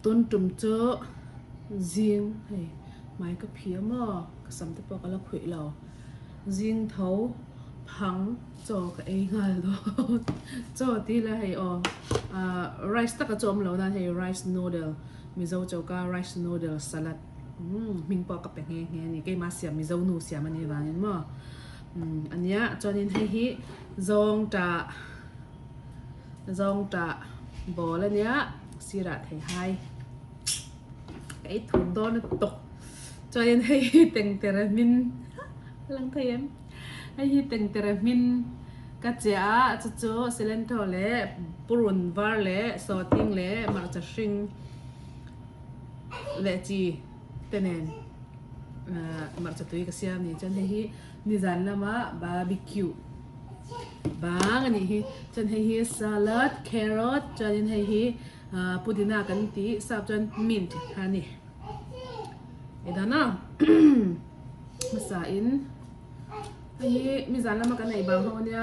ต้นจุ่มเจอจิงเฮ้ยไม้ก็เพี้ยมอ่ะก็สำแต่ปอกแล้วขุยเราจิงเท้าพังจอกับไอ้งานเราจอที่ละให้อ๋อไรซ์ตักกระจอมเรานะให้ไรซ์นูเดิลมิโซเจ้าก็ไรซ์นูเดิลสลัดมิงปอกกับแป้งแห้งๆนี่ก็มาเสียมิโซนูเสียมันนี่ว่านี่มั้งอันเนี้ยจอนี่ให้ฮิจงจะบอแล้วเนี้ยสิระไทยไฮไอ้ถุงโดนตกจอนี่ให้เต็งเตระมินลังเทียมให้ฮิเต็งเตระมินก็จะจู่ๆเซเลนโทเล่ปรุนวาร์เล่ซอติ้งเล่มาจะชิงเล่จีเตนมาจะตุยก็เสียนี่จันให้ฮินิจันละมาบาร์บีคิวบางอันนี้จันให้ฮิสลัดแครอทจันให้ฮิพุดินากันตีสับจันมินต์ฮันนี่เอ็ดานะมาใส่อินไอ้มิจันละมากันไหนบางเขาเนี่ย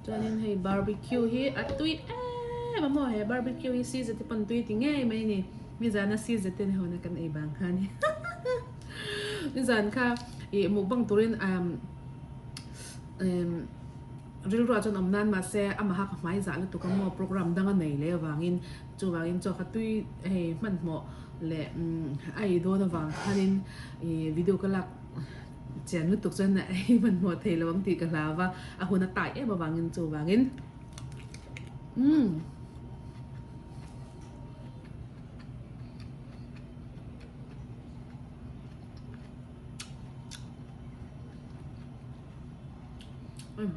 จันให้บาร์บีคิวฮิอัดตุยมาโม่ให้บาร์บีคิวฮิซีจะที่ปันตุยติงไงไหมนี่มิจันน่ะซีจะเต้นเขาเนี่ยกันไหนบางฮันนี่มิจันค่ะมุกบังตุรินริลราจนอำนาจมาเสียอามาหักไม้จ่าแล้วตุกมอโปรแกรมดังอันไหนเลยวางินจูขัดตุยมันเหมาะแหละไอ้โดนวางคันวิดีโอก็ลักเจนนึกตุกจนไหนมันเหมาะเทระวังตีกันแล้วว่าอาหุนตายมาวางเงินจูวางิน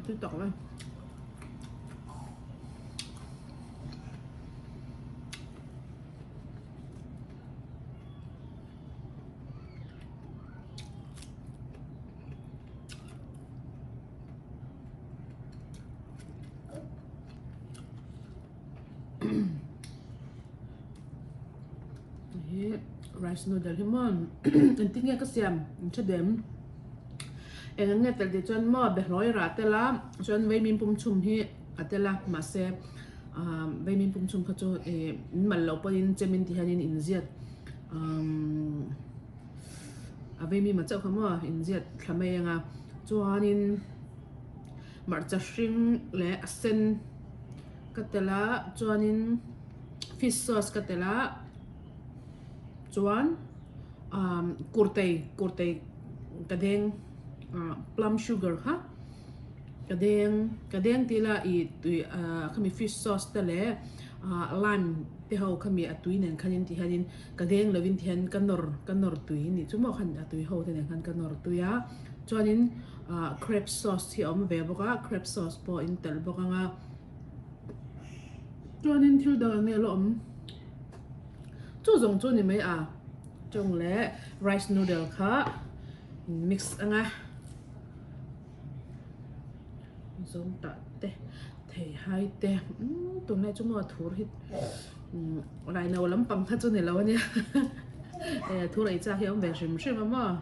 ติ๊กตอกเลยไรซ์นูเดลที่มันอันที่เงี้ยก็เสียมเฉดมเอ็งเงี้ยแต่เดี๋ยวจนหม้อแบบร้อยราแต่ละจนไว้มีปุ่มชุ่มที่แต่ละมาเซไว้มีปุ่มชุ่มเขาจะมันเราพอดินเจมินที่ฮันอินเซียดไว้มีมาเจ้าคำว่าอินเซียดทำไมยังอ่ะจวนอินมาจะชิงและเส้นก็แต่ละจวนอินฟิชซอสก็แต่ละจวนกุร์เตยกระเด้งplum sugar ฮะกระเด้งที่ละอีตุยเขามี fish sauce แต่ละlime ที่เขามีตุยเนี่ยขันยันที่ขันยันกระเด้งแล้ววินเทียนกันนอร์ตุยนี่จุ่มเอาขันตุยเขาที่เนี่ยขันกันนอร์ตุยอ่ะจวนนี้crepe sauce ที่เอามาแบบบอกว่า crepe sauce พออินเตอร์บอกว่าจวนนี้ที่เดินเนี่ยหรอจู่จงจู่นี่ไม่จงและ rice noodle ค่ะ mix จงตัดเตะให้เตะตัวนี้จุ่มว่าทูริดอะไรนะวันลำปังถ้าจุ่มเนี่ยแล้วเนี่ยทูริดจ้าที่เอาแบบชิมใช่ไหมมั้ง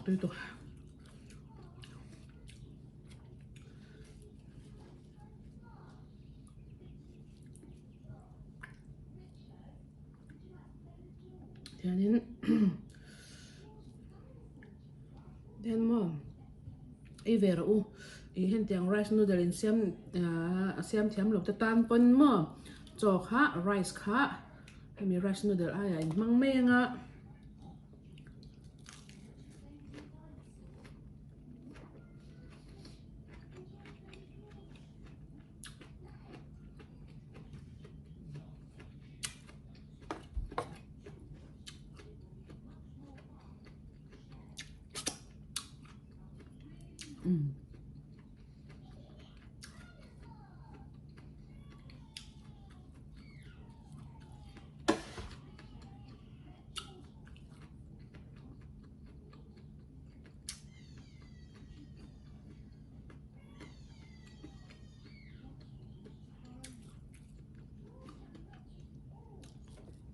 ตุยตกเดี๋ยวนี้เดี๋ยวมั้งไอเวรา ý hiện tiếng rice noodle in xem thiam lộc tan pon mo cho khá rice khá hay mi rice noodle ai mang mê nga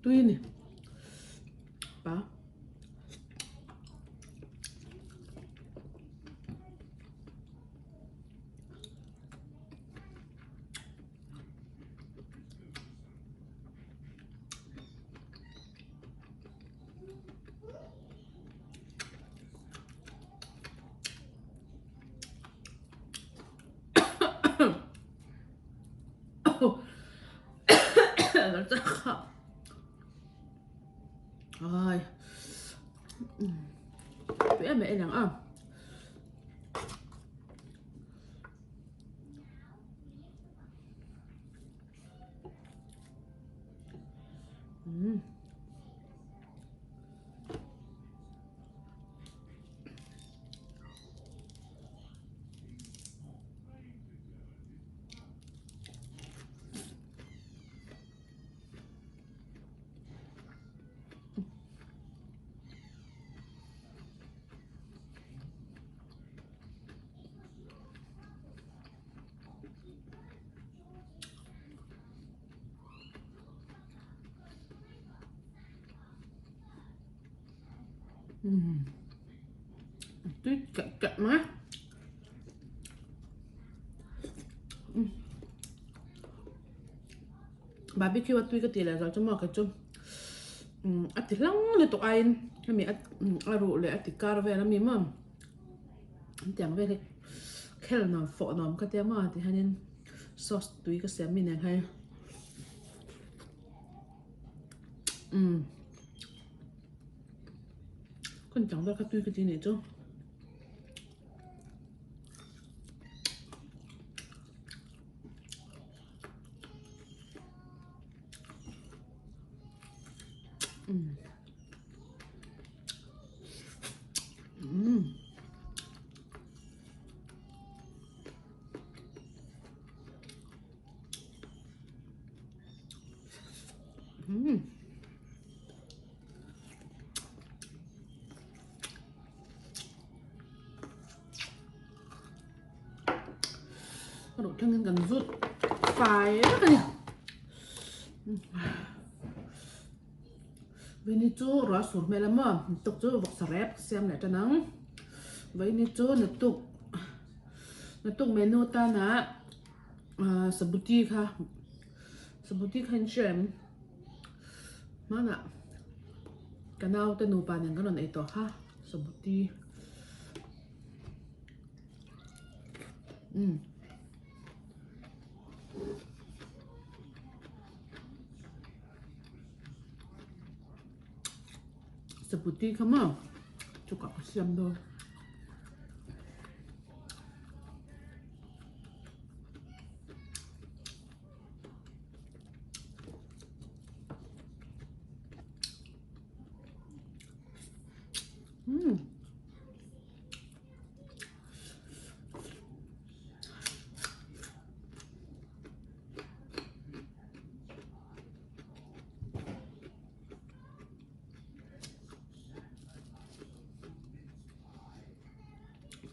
tuy nè ba nó chắc không rồi tụi mẹ rằng tuy cặn má barbecue tuy cái tiền là rồi cho mọi cái chung at thì lăng lên tụi anh hay mình rượu lại at thì cà về là mình mà tiếng về cái là nó phở nó cái tiếng mà thì hay nên sauce tuy cái xem mình này hay con chẳng biết cái tuy cái gì này chứ đồ thân gần rút phải rất là nhiều với ní chú rõ sụt mẹ lắm mà tục chú vọc sả rép xem lại cho nắng với ní chú nó tục menu ta nè sabuti khan xem mà nè cái nào tên nụ bàn cái này to ha sabuti sabuti không chú có xem thôi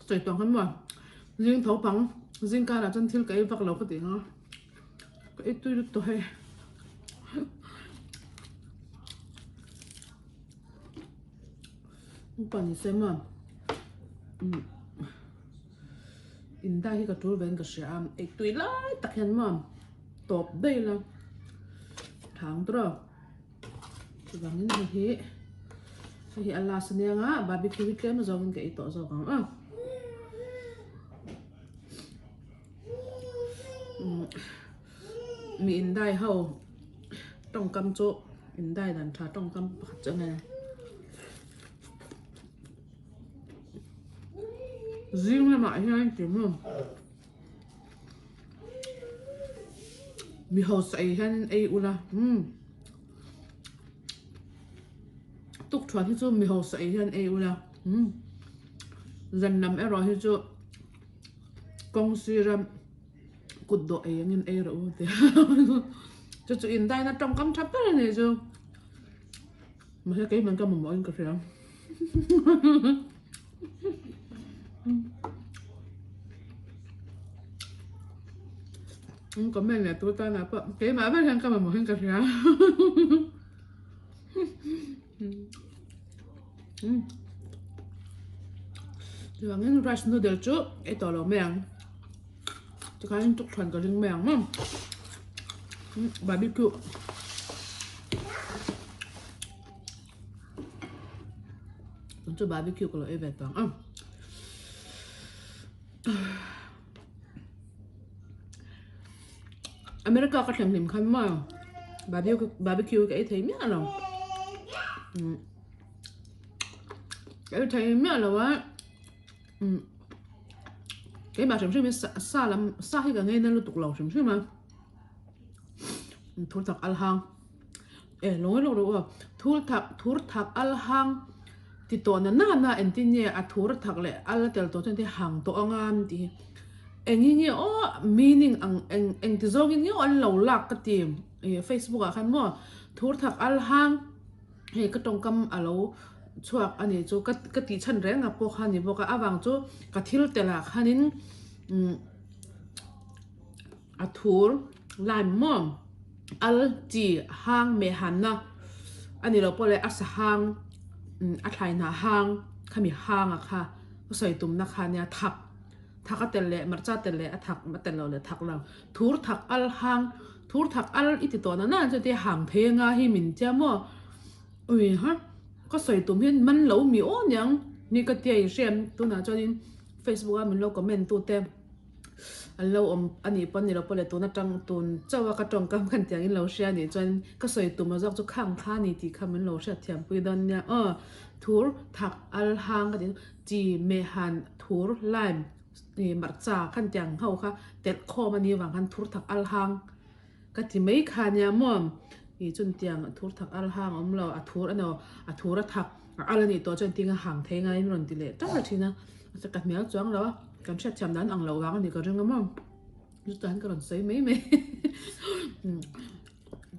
trời toàn hơn mà riêng thấu bằng riêng cả là chân thiếu cái vắt lẩu cái tiếng á cái tôi hay còn xem mà in đây cái chỗ bên cái sạp ấy tôi lại tắc hen mà top đây là tháng rồi thì bằng những thế thì Allah sendiri ngah barbecue weekend mà dùng cái itu so kan มีอินได้เฮาต้องกำโจอินได้ดันทาต้องกำปัจจังไงriêng là mãi nha anh kiếm luôn mi hầu sậy hen ai ula tục thoát thì cho mi hầu sậy hen ai ula dần nằm ở rồi thì cho công sư ra cụt độ ấy nhưng ai rồi thì cho in đây nó trong cắm thấp đó này chứ mà cái mình có một mỗi cái gì có mình là tôi ta là cái mà bắt hàng có một hình cà phê rồi những rice noodle chú cái tỏi lẩu mèng cho cái tục thuần có rừng mèng mà barbecue cho barbecue có lẩu về toàn America có thèm thèm khăn mà barbecue cái thấy miếng nào cái thấy miếng nào á cái bà chấm chấm xa lắm xa hay cả nghe nên luôn tục lẩu chấm chấm mà thua thật al hang lỗi rồi thua thật al hang thì tổ na anh tin nhỉ thua thật lệ al tel tổ thì hàng tổ ngan thì anh nghĩ meaning anh thì do nghĩ anh lâu lạc cái tìm Facebook à khăn mua thua thật al hang hay cái trong cam alo chuak anh ấy cho cái tí chân rẽ ngập bốc anh ấy bốc cái avang cho cái thiêu tê lạc anh ấy thua làm mồm al chỉ hang mê hàn na anh ấy lo bỏ lại asa hang thay na hang kami hang à kha soi tụm na kha nha thắc cái tên lệ mặt cha tên lệ thắc mặt tên lệ thắc nào thua thắc al hang thua thắc al ít tổ na cho thì hàng thế nga hi mình cha mua ui ha có soi tụm hiền man lâu mi ô nhang ni cái tiệt xem tôi nói cho nên Facebook mình lâu comment tôi tem lâu anh ấy bọn này lâu bỏ tôi nói trong tôi cho cái trong cam khăn tiếng in lâu xe này cho nên cái soi tụm mà dọc cho khang tha này thì khăm mình lâu xe thêm bây giờ nha thua thắc al hang cái gì mê hàn thua limeนี่มัดจ่าขันจังเขาค่ะเด็ดคอมันนี่วางขันทุรทักอัลฮังก็ที่ไม่ขานี่มั่วนี่จนเตียงทุรทักอัลฮังเราทุรอันเอาทุรทักอะไรนี่ตัวจนเตียงห่างเทงไงมันติเลยจังเลยทีนะจะกัดเมียจ้องแล้วกันเช็ดชำนั้นอังเราวางนี่ก็เรื่องมั่วยุติธรรมก็หล่นใส่ไม่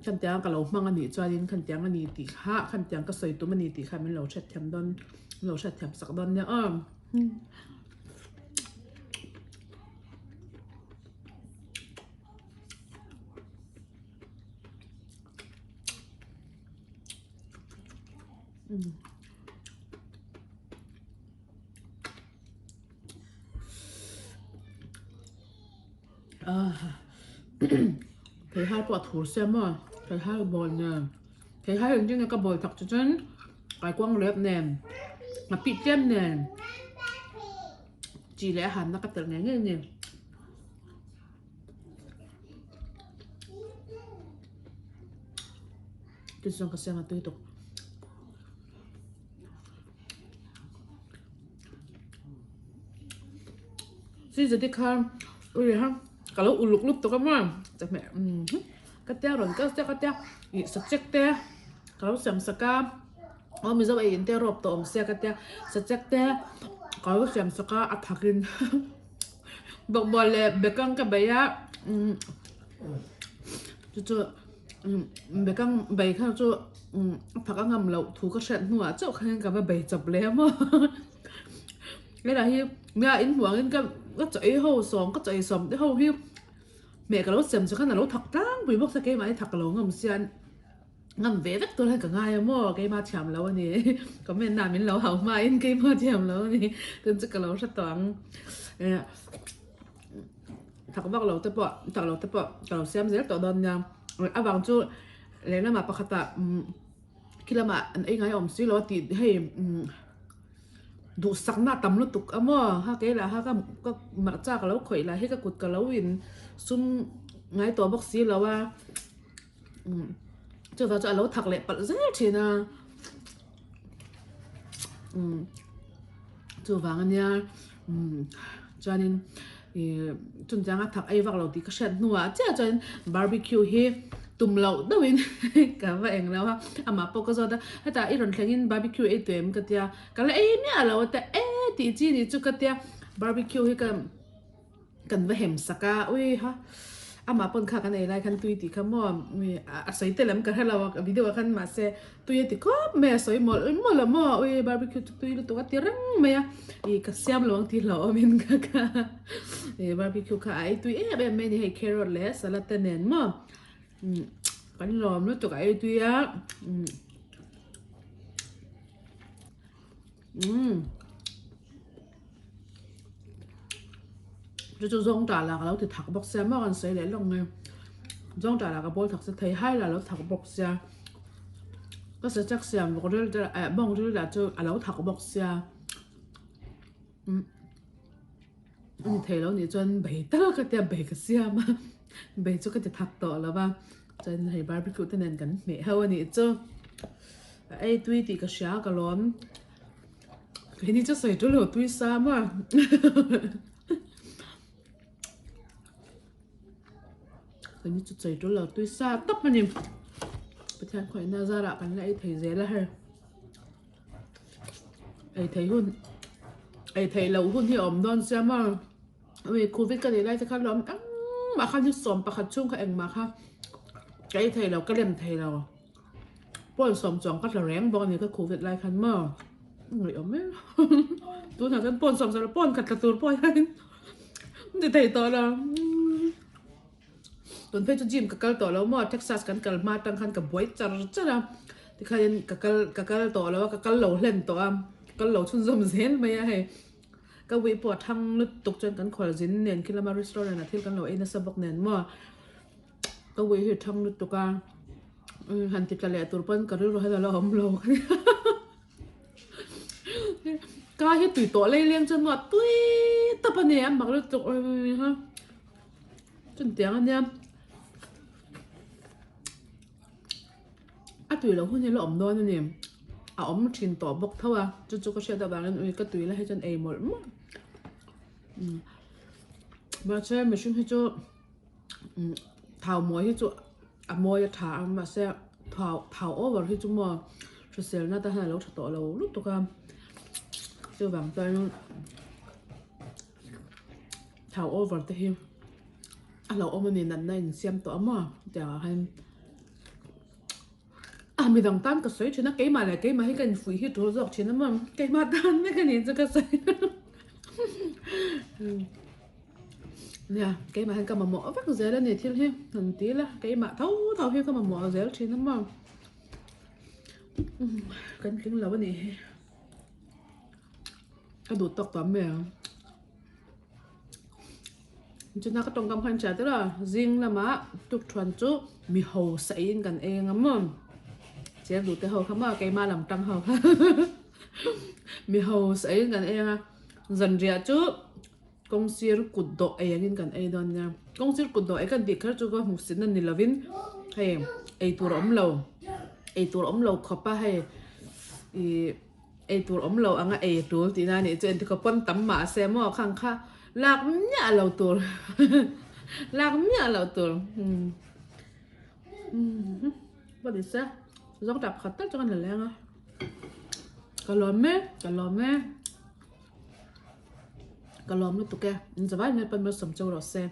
ขันเตียงก็เรามั่งอันนี้จวนขันเตียงอันนี้ตีข้าขันเตียงก็ใส่ตัวมันนี่ตีข้ามันเราเช็ดชำดอนเราเช็ดชำสักดอนเนี่ยthấy hai quả thủ xem mà thấy hai bồn nè thấy hai hình như là cái bồn thật chứ chân cái quăng lép nè mà bị chém nè chỉ lẽ hẳn nó cái tờ nghe nè tôi xong cái xem là tôi tục xin giờ đi khám ui ha kalau uluk lup tuh kamu cak me katia ron katia i secek teh kalau siam seka misal ai inte rop to sia katia secek teh kalau siam seka athakin bok bole bekang ka baya chu bekang bay kha chu athaka ngam lo thu ka shet nuwa chau khan ka ba bay chap le ma cái là hi mẹ in huang in cái chạy hậu sòng cái chạy sòng cái hậu hi mẹ cái lỗ xem cho cái là lỗ thật trắng vì bốc ra cái máy thật lỗ ngầm xiên ngầm vẽ vết tôi hay cả ngày mua cái mà chạm lỗ này có mẹ nào mình lỗ hậu mà in cái mà chạm lỗ này tôi chỉ cái lỗ rất toán thật bác lỗ tập bọ thật lỗ tập bọ thật lỗ xem rất tốt đơn nha à vàng chú lấy nó mà bác ta khi là mà anh ấy ngay ông xí lỗ thì hay đủ sắc na tầm lúc tục ha cái là ha cái mặt cha cái lấu khởi là hết cái cột cái lấu in sum ngay tổ bốc xí là wa cho tao cho lâu thật lệ bật rất chi na cho vàng nha cho nên chúng ta thật ai vác lâu thì cái sẹt nua chứ cho nên barbecue hi tùm lâu đâu in cả vậy lâu ha mà bao giờ đó hay ta iron thằng barbecue ấy tụi cái tia cái là ấy nè lâu ta tí chi thì chú cái tia barbecue hi cái cần với hẻm saka ui ha mà bọn khác cái này lại khăn tùy thì khăm mò sấy tê lắm cái hay là video khăn mà sẽ tùy thì có mẹ sấy mò là mò ui barbecue tùy lúc tụi cái răng mẹ cái xem luôn thì lỡ mình cái barbecue cái tùy em mẹ này hay carrot less salad tên nền mò cái lòm nó tụi cái tùy á cho rong trả là lâu thì thắc bọc xe mà còn xây lấy lòng này rong trả là cái bôi thắc sẽ thấy hay là lâu thắc bọc xe có sẽ chắc xe một cái bông cái là cho lâu thắc bọc xe thấy lâu thì chân bảy tơ cái tiệm bảy cái xe mà bảy cho cái thắc tổ là ba chân thấy barbecue tên nên gần mẹ hơn thì cho ai tuy thì cái xe cái lon cái này cho xây cho lâu tuy xa mà cái này chút giấy chỗ là tôi xa tóc mà nhìn bây giờ khỏi na ra đã cái này thấy dễ là hay ấy thấy hun ấy thấy lâu hun thì ổn đòn xem mà vì covid cái này lại thì khá lắm mà khá như xóm bạc khá chung cái anh mà khá cái thấy lâu cái liền thấy lâu bọn xóm chọn các là rém bọn này cái covid lại khá mà người ổn ấy tôi thằng cái bọn xóm sao là bọn khá là tôi bọn thì thấy tôi là tuần phê cho gym kakal to lo mo Texas kan kalma tang khan ka boy char chara ti khan kakal to lo kakal lo len to kakal lo chun zom zen mai he ka wi po thang lut tuk chen kan khol jin nen kilama restaurant na thil kan lo ina sabak nen mo ka wi hi thang lut tuka han ti kale tur pan ka ru ha lo hom lo ka hi tui to le leng chen mo tui ta pa ne am mak lut tuk ha chun tiang anh em tùy là hôn hay là ẩm đôi nè ẩm chín tỏ bốc thâu chú có xe đạp bằng nên cái tùy là hay chân ấy một mà xe mình xin hay cho thảo muối hay cho muối thảo mà xe thảo over hay cho mà cho xe nó ta hay lâu thật tỏ lâu lúc tụi con cho bằng tay thảo over thì hiếm lâu ôm mình nằm này xem tỏ mà để hay mình đồng tan cái sấy chứ nó cái mà lại cái mà hay cần phủi hết rồi dọc chứ nó mà cái mà tan mấy cái này cho cái sấy nè cái mà hay cầm mà mỏ vắt dễ lên này thiên hiên thằng tí là cái mà thấu hiên cầm mà mỏ dễ chứ nó mà cái là cái này cái đồ tóc tắm mẹ chúng ta có trong cầm khăn trà tức là riêng là má tục truyền chú mì hồ sấy gần em ngắm mà chị đủ tới hồ không mà cái ma làm trăng hồ mì hồ sấy gần em dần rìa chú công sĩ cụt độ ấy gần gần ấy đòn nha công sĩ cụt độ ấy gần đi khơi chú có một xin nên là vin hay ấy tuổi ấm lầu khó pa hay ấy tuổi ấm lầu anh ấy tuổi thì na này chuyện thì có phân tắm mã xem mà khang kha lạc nhả lầu tuổi lạc nhả lầu tuổi what is that giống đập khát tất cho con là leng á cả lòm nó tụi kia giờ vài nên bên bên sầm châu rồi xem